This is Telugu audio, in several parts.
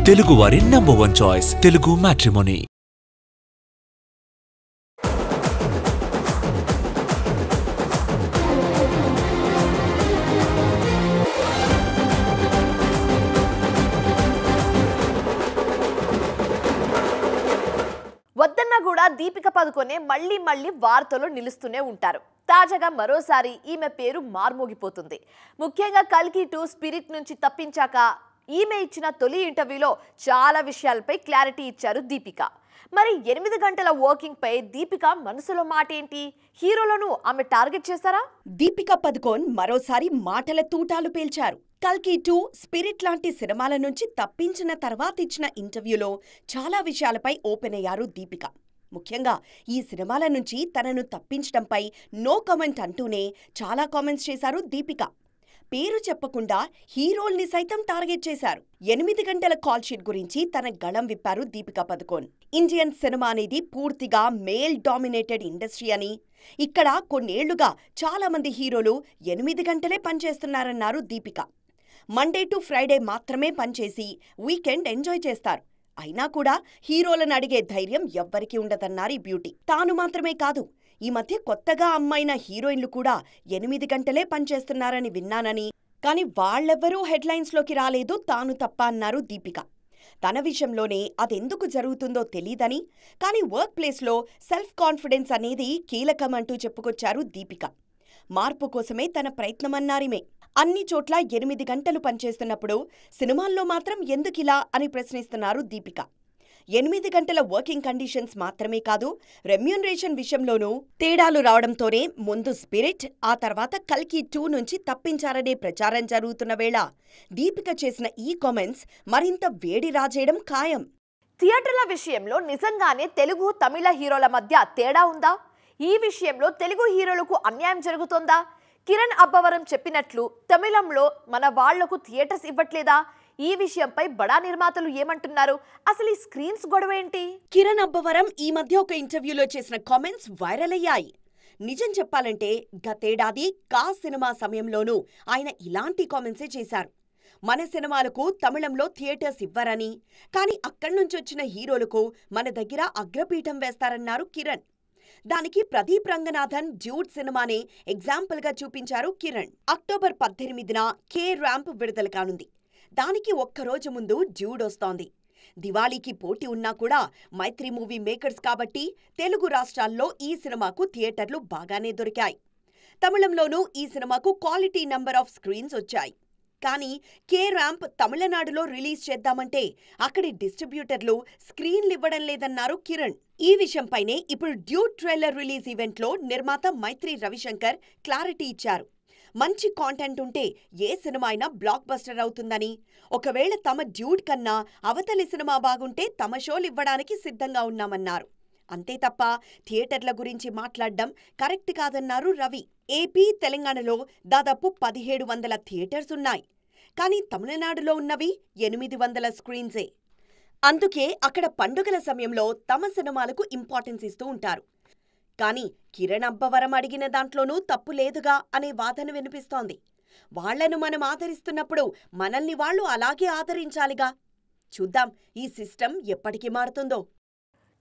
తెలుగువారి #1 చాయిస్ తెలుగు మ్యాట్రిమోనీ. వద్దన్నా కూడా దీపిక పదుకొనే మళ్ళీ వార్తల్లో నిలుస్తూనే ఉంటారు. తాజాగా మరోసారి ఈమె పేరు మార్మోగిపోతుంది. ముఖ్యంగా కల్కి 2 స్పిరిట్ నుంచి తప్పించాక ఈమె ఇచ్చిన తొలి ఇంటర్వ్యూలో చాలా విషయాలపై క్లారిటీ ఇచ్చారు దీపిక. మరి 8 గంటల వర్కింగ్ పై దీపిక మనసులో మాట ఏంటి? హీరోలను ఆమె టార్గెట్ చేస్తారా? దీపిక పదుకోన్ మరోసారి మాటల తూటాలు పేల్చారు. కల్కి 2 స్పిరిట్ లాంటి సినిమాల నుంచి తప్పించిన తర్వాత ఇచ్చిన ఇంటర్వ్యూలో చాలా విషయాలపై ఓపెన్ అయ్యారు దీపిక. ముఖ్యంగా ఈ సినిమాల నుంచి తనను తప్పించడంపై నో కామెంట్ అంటూనే చాలా కామెంట్స్ చేశారు దీపిక. పేరు చెప్పకుండా హీరోల్ని సైతం టార్గెట్ చేశారు. 8 గంటల కాల్ షీట్ గురించి తన గళం విప్పారు దీపిక పదుకోన్. ఇండియన్ సినిమా అనేది పూర్తిగా మేల్ డామినేటెడ్ ఇండస్ట్రీ అని, ఇక్కడ కొన్నేళ్లుగా చాలా మంది హీరోలు 8 గంటలే పనిచేస్తున్నారన్నారు దీపిక. మండే టు ఫ్రైడే మాత్రమే పనిచేసి వీకెండ్ ఎంజాయ్ చేస్తారు. అయినా కూడా హీరోలను అడిగే ధైర్యం ఎవ్వరికీ ఉండదన్నారు ఈ బ్యూటీ. తాను మాత్రమే కాదు, ఈ మధ్య కొత్తగా అమ్మాయిన హీరోయిన్లు కూడా 8 గంటలే పనిచేస్తున్నారని విన్నానని, కానీ వాళ్ళెవ్వరూ హెడ్లైన్స్లోకి రాలేదు తాను తప్ప అన్నారు దీపిక. తన విషయంలోనే అదెందుకు జరుగుతుందో తెలీదని, కానీ వర్క్ ప్లేస్లో సెల్ఫ్ కాన్ఫిడెన్స్ అనేది కీలకమంటూ చెప్పుకొచ్చారు దీపిక. మార్పు కోసమే తన ప్రయత్నమన్నారిమే. అన్ని చోట్ల 8 గంటలు పనిచేస్తున్నప్పుడు సినిమాల్లో మాత్రం ఎందుకిలా అని ప్రశ్నిస్తున్నారు దీపిక. 8 గంటల వర్కింగ్ కండిషన్స్ మాత్రమే కాదు, రెమ్యూనరేషన్ విషయంలోనూ తేడాలు రావడంతోనే ముందు స్పిరిట్, ఆ తర్వాత కల్కి 2 నుంచి తప్పించారనే ప్రచారం జరుగుతున్న వేళ దీపిక చేసిన ఈ కామెంట్స్ మరింత వేడి రాజేయడం ఖాయం. థియేటర్ల విషయంలో నిజంగానే తెలుగు, తమిళ హీరోల మధ్య తేడా ఉందా? ఈ విషయంలో తెలుగు హీరోలకు అన్యాయం జరుగుతోందా? కిరణ్ అబ్బవరం చెప్పినట్లు తమిళంలో మన వాళ్లకు థియేటర్స్ ఇవ్వట్లేదా? ఈ విషయంపై బడా నిర్మాతలు ఏమంటున్నారు? అసలు ఈ స్క్రీన్స్ గొడవ ఏంటి? కిరణ్ అబ్బవరం ఈ మధ్య ఒక ఇంటర్వ్యూలో చేసిన కామెంట్స్ వైరల్ అయ్యాయి. నిజం చెప్పాలంటే గతేడాది కా సినిమా సమయంలోనూ ఆయన ఇలాంటి కామెంట్సే చేశారు. మన సినిమాలకు తమిళంలో థియేటర్స్ ఇవ్వరని, కానీ అక్కడ్నుంచొచ్చిన హీరోలకు మన దగ్గర అగ్రపీఠం వేస్తారన్నారు కిరణ్. దానికి ప్రదీప్ రంగనాథన్ డ్యూడ్ సినిమానే ఎగ్జాంపుల్గా చూపించారు కిరణ్. అక్టోబర్ 18న కే ర్యాంప్ విడుదల కానుంది. దానికి ఒక్కరోజు ముందు డ్యూడ్ వస్తోంది. దివాళీకి పోటీ ఉన్నా కూడా మైత్రి మూవీ మేకర్స్ కాబట్టి తెలుగు రాష్ట్రాల్లో ఈ సినిమాకు థియేటర్లు బాగానే దొరికాయి. తమిళంలోనూ ఈ సినిమాకు క్వాలిటీ నంబర్ ఆఫ్ స్క్రీన్స్ వచ్చాయి. కానీ కే ర్యాంప్ తమిళనాడులో రిలీజ్ చేద్దామంటే అక్కడి డిస్ట్రిబ్యూటర్లు స్క్రీన్లు ఇవ్వడం లేదన్నారు కిరణ్. ఈ విషయంపైనే ఇప్పుడు డ్యూడ్ ట్రైలర్ రిలీజ్ ఈవెంట్లో నిర్మాత మైత్రి రవిశంకర్ క్లారిటీ ఇచ్చారు. మంచి కాంటెంట్ ఉంటే ఏ సినిమా అయినా బ్లాక్ బస్టర్ అవుతుందని, ఒకవేళ తమ డ్యూడ్ కన్నా అవతలి సినిమా బాగుంటే తమ షోలు ఇవ్వడానికి సిద్ధంగా ఉన్నామన్నారు. అంతే తప్ప థియేటర్ల గురించి మాట్లాడడం కరెక్ట్ కాదన్నారు రవి. ఏపీ, తెలంగాణలో దాదాపు 1700 థియేటర్స్ ఉన్నాయి. కానీ తమిళనాడులో ఉన్నవి 800 స్క్రీన్సే. అందుకే అక్కడ పండుగల సమయంలో తమ సినిమాలకు ఇంపార్టెన్స్ ఇస్తూ ఉంటారు. కానీ కిరణ్ అబ్బవరం అడిగిన దాంట్లోనూ తప్పు లేదుగా అనే వాదన వినిపిస్తోంది. వాళ్లను మనం ఆదరిస్తున్నప్పుడు మనల్ని వాళ్లు అలాగే ఆదరించాలిగా. చూద్దాం ఈ సిస్టమ్ ఎప్పటికి మారుతుందో.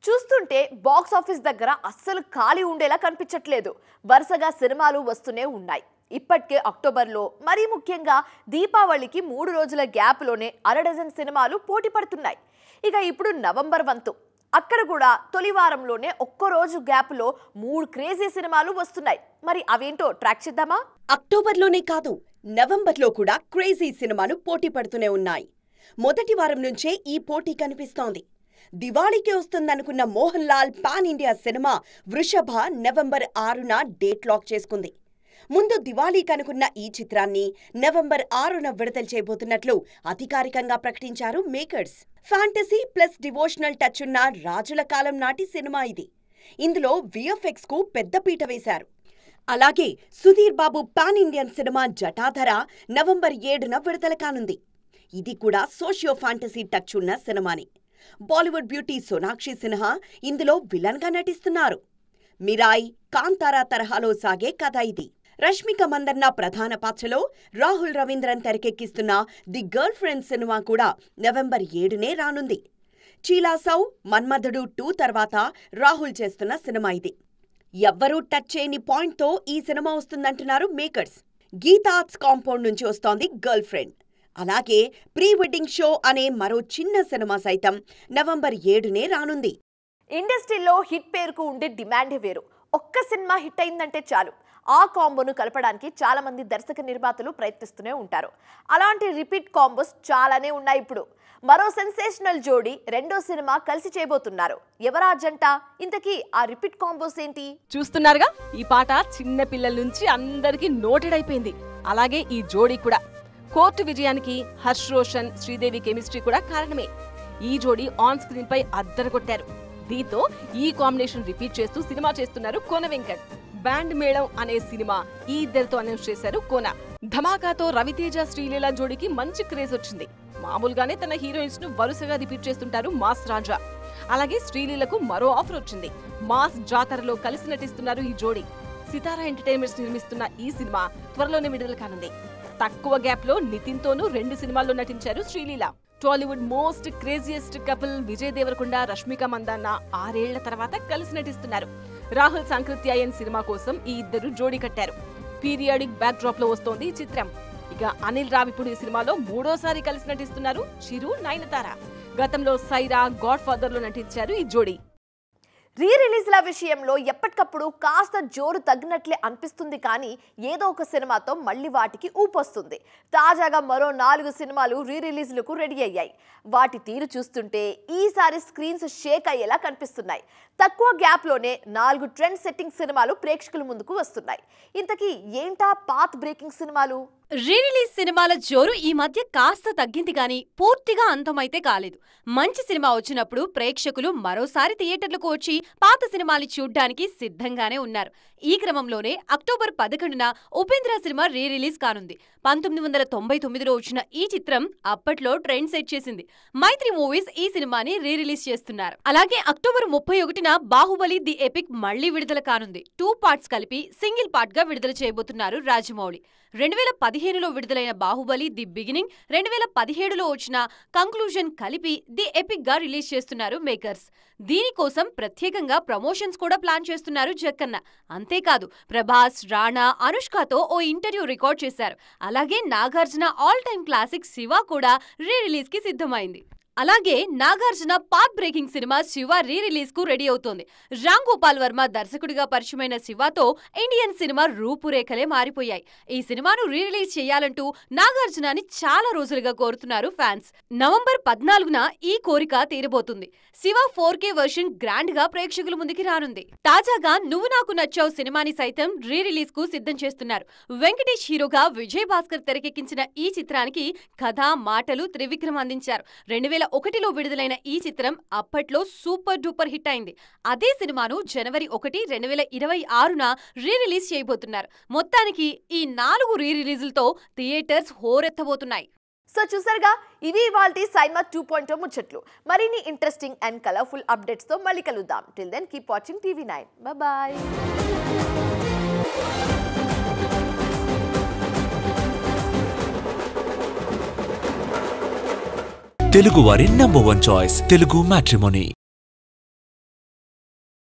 చూస్తుంటే బాక్స్ ఆఫీస్ దగ్గర అస్సలు ఖాళీ ఉండేలా కనిపించట్లేదు. వరుసగా సినిమాలు వస్తూనే ఉన్నాయి. ఇప్పటికే అక్టోబర్లో, మరీ ముఖ్యంగా దీపావళికి 3 రోజుల గ్యాప్లోనే 1/2 డజన్ సినిమాలు పోటీ పడుతున్నాయి. ఇక ఇప్పుడు నవంబర్ వంతు. అక్కడ కూడా తొలి వారంలోనే ఒక్కరోజు గ్యాప్లో 3 క్రేజీ సినిమాలు వస్తున్నాయి. మరి అవేంటో ట్రాక్ చేద్దామా? అక్టోబర్లోనే కాదు, నవంబర్లో కూడా క్రేజీ సినిమాలు పోటీ పడుతూనే ఉన్నాయి. మొదటి వారం నుంచే ఈ పోటీ కనిపిస్తోంది. దివాళీకి వస్తుందనుకున్న Mohan Lal pan India cinema Vrishabha November 6న డేట్ లాక్ చేసుకుంది. ముందు దివాళీ కనుకున్న ఈ చిత్రాన్ని నవంబర్ 6న విడుదల చేయబోతున్నట్లు అధికారికంగా ప్రకటించారు makers. Fantasy plus devotional touch ఉన్న రాజుల కాలం నాటి సినిమా ఇది. ఇందులో VFX కు పెద్దపీట వేశారు. అలాగే Sudheer Babu pan Indian cinema Jatadhara November 7న విడుదల కానుంది. ఇది కూడా సోషియో ఫ్యాంటసీ టచ్ ఉన్న సినిమాని. బాలీవుడ్ బ్యూటీ సోనాక్షి సిన్హా ఇందులో విలన్గా నటిస్తున్నారు. మిరాయ్, కాంతారా తరహాలో సాగే కథ ఇది. రష్మిక మందన్న ప్రధాన పాత్రలో రాహుల్ రవీంద్రన్ తెరకెక్కిస్తున్న ది గర్ల్ ఫ్రెండ్ సినిమా కూడా నవంబర్ 7నే రానుంది. చీలాసౌ, మన్మధుడు 2 తర్వాత రాహుల్ చేస్తున్న సినిమా ఇది. ఎవ్వరూ టచ్ చేయని పాయింట్తో ఈ సినిమా వస్తుందంటున్నారు మేకర్స్. గీతా ఆర్ట్స్ కాంపౌండ్ నుంచి వస్తోంది గర్ల్ ఫ్రెండ్. అలాగే ప్రీ వెడ్డింగ్ షో అనే మరో చిన్న సినిమా సైతం నవంబర్ 7నే రానుంది. ఇండస్ట్రీలో హిట్ పేరుకు ఉండే డిమాండే వేరు. ఒక్క సినిమా హిట్ అయిందంటే చాలు ఆ కాంబోను కలపడానికి చాలా మంది దర్శక నిర్మాతలు ప్రయత్నిస్తూనే ఉంటారు. అలాంటి రిపీట్ కాంబోస్ చాలానే ఉన్నాయి. ఇప్పుడు మరో సెన్సేషనల్ జోడీ రెండో సినిమా కలిసి చేయబోతున్నారు. ఎవరా జంట? ఇంతకీ ఆ రిపీట్ కాంబోస్ ఏంటి? చూస్తున్నారుగా, ఈ పాట చిన్న పిల్లల నుంచి అందరికీ నోటెడ్ అయిపోయింది. అలాగే ఈ జోడీ కూడా. కోర్టు విజయానికి హర్ష్ రోషన్, శ్రీదేవి కెమిస్ట్రీ కూడా కారణమే. ఈ జోడీ ఆన్ స్క్రీన్ పై అద్దరగొట్టారు. దీంతో ఈ కాంబినేషన్ రిపీట్ చేస్తూ సినిమా చేస్తున్నారు కోన వెంకట్. బ్యాండ్ మేళం అనే సినిమా ఈ ఇద్దరితో అనౌన్స్ చేశారు కోన. ధమాకాతో రవితేజ, శ్రీలీల జోడీకి మంచి క్రేజ్ వచ్చింది. మామూలుగానే తన హీరోయిన్స్ ను వరుసగా రిపీట్ చేస్తుంటారు మాస్ రాజా. అలాగే శ్రీలీలకు మరో ఆఫర్ వచ్చింది. మాస్ జాతరలో కలిసి నటిస్తున్నారు ఈ జోడీ. సితారా ఎంటర్టైన్మెంట్స్ నిర్మిస్తున్న ఈ సినిమా త్వరలోనే విడుదల కానుంది. తక్కువ గ్యాప్ లో నితిన్ తోనూ 2 సినిమాల్లో నటించారు Sreeleela. Tollywood most craziest couple Vijay Deverakonda, Rashmika Mandanna 6 ఏళ్ల తర్వాత కలిసి నటిస్తున్నారు. రాహుల్ సంకృత్యాయన్ సినిమా కోసం ఈ ఇద్దరు జోడీ కట్టారు. పీరియాడిక్ బ్యాక్ డ్రాప్ లో వస్తోంది ఈ చిత్రం. ఇక అనిల్ రావిపూడి ఈ సినిమాలో 3వసారి కలిసి నటిస్తున్నారు చిరు, నయనతార. గతంలో సైరా, గాడ్ ఫాదర్ లో నటించారు ఈ జోడీ. రీ రిలీజ్ల విషయంలో ఎప్పటికప్పుడు కాస్త జోరు తగ్గినట్లే అనిపిస్తుంది, కానీ ఏదో ఒక సినిమాతో మళ్ళీ వాటికి ఊపొస్తుంది. తాజాగా మరో 4 సినిమాలు రీ రిలీజ్లకు రెడీ అయ్యాయి. వాటి తీరు చూస్తుంటే ఈసారి స్క్రీన్స్ షేక్ అయ్యేలా కనిపిస్తున్నాయి. తక్కువ గ్యాప్లోనే 4 ట్రెండ్ సెట్టింగ్ సినిమాలు ప్రేక్షకుల ముందుకు వస్తున్నాయి. ఇంతకీ ఏంటా పాత్ బ్రేకింగ్ సినిమాలు? రీ రిలీజ్ సినిమాల జోరు ఈ మధ్య కాస్త తగ్గింది కానీ పూర్తిగా అంతమైతే కాలేదు. మంచి సినిమా వచ్చినప్పుడు ప్రేక్షకులు మరోసారి థియేటర్లకు వచ్చి పాత సినిమాలు చూడ్డానికి సిద్ధంగానే ఉన్నారు. ఈ క్రమంలోనే అక్టోబర్ 11న ఉపేంద్ర సినిమా రీ రిలీజ్ కానుంది. 1999లో వచ్చిన ఈ చిత్రం అప్పట్లో ట్రెండ్ సెట్ చేసింది. మైత్రి మూవీస్ ఈ సినిమాని రీ రిలీజ్ చేస్తున్నారు. అలాగే అక్టోబర్ 31న బాహుబలి ది ఎపిక్ మళ్లీ విడుదల కానుంది. 2 పార్ట్స్ కలిపి సింగిల్ పార్ట్ గా విడుదల చేయబోతున్నారు రాజమౌళి. 2015లో విడుదలైన బాహుబలి ది బిగినింగ్, 2017లో వచ్చిన కంక్లూజన్ కలిపి ది ఎపిక్ గా రిలీజ్ చేస్తున్నారు మేకర్స్. దీనికోసం ప్రత్యేకంగా ప్రమోషన్స్ కూడా ప్లాన్ చేస్తున్నారు జక్కన్న. అంతేకాదు ప్రభాస్, రాణా, అనుష్కతో ఓ ఇంటర్వ్యూ రికార్డ్ చేశారు. అలాగే Nagarjuna all time classic Shiva కూడా రీ రిలీజ్ కి సిద్ధమైంది. అలాగే Nagarjuna path breaking cinema Shiva re release కు రెడీ అవుతోంది. రామ్ గోపాల్ వర్మ దర్శకుడిగా పరిచయమైన శివతో ఇండియన్ సినిమా రూపురేఖలే మారిపోయాయి. ఈ సినిమాను రీ రిలీజ్ చేయాలంటూ నాగార్జునని చాలా రోజులుగా కోరుతున్నారు ఫ్యాన్స్. నవంబర్ 14న ఈ కోరిక తీరబోతుంది. శివ 4K వర్షన్ గ్రాండ్ గా ప్రేక్షకుల ముందుకి రానుంది. తాజాగా నువ్వు నాకు నచ్చావు సినిమాని సైతం రీ రిలీజ్ కు సిద్ధం చేస్తున్నారు. వెంకటేష్ హీరోగా విజయ్ భాస్కర్ తెరకెక్కించిన ఈ చిత్రానికి కథ, మాటలు త్రివిక్రమ్ అందించారు. 2001లో విడుదలైన ఈ చిత్రం అప్పట్లో సూపర్ డూపర్ హిట్ అయింది. అదే సినిమాను జనవరి 1, 2026న రీ రిలీజ్ చేయబోతున్నారు. మొత్తానికి ఈ 4 రీ రిలీజులతో థియేటర్స్ హోరెత్తబోతున్నాయి. సో చూసారుగా, ఇవి ఇవాల్టి సైన్మా 2.0 ముచ్చట్లు. మరిన్ని ఇంట్రెస్టింగ్ అండ్ కలర్ఫుల్ అప్డేట్స్ తో మళ్ళీ కలుద్దాం. Till then keep watching TV9. Bye. Telugu వారి నంబర్ 1 చాయిస్ తెలుగు మ్యాట్రిమోనీ.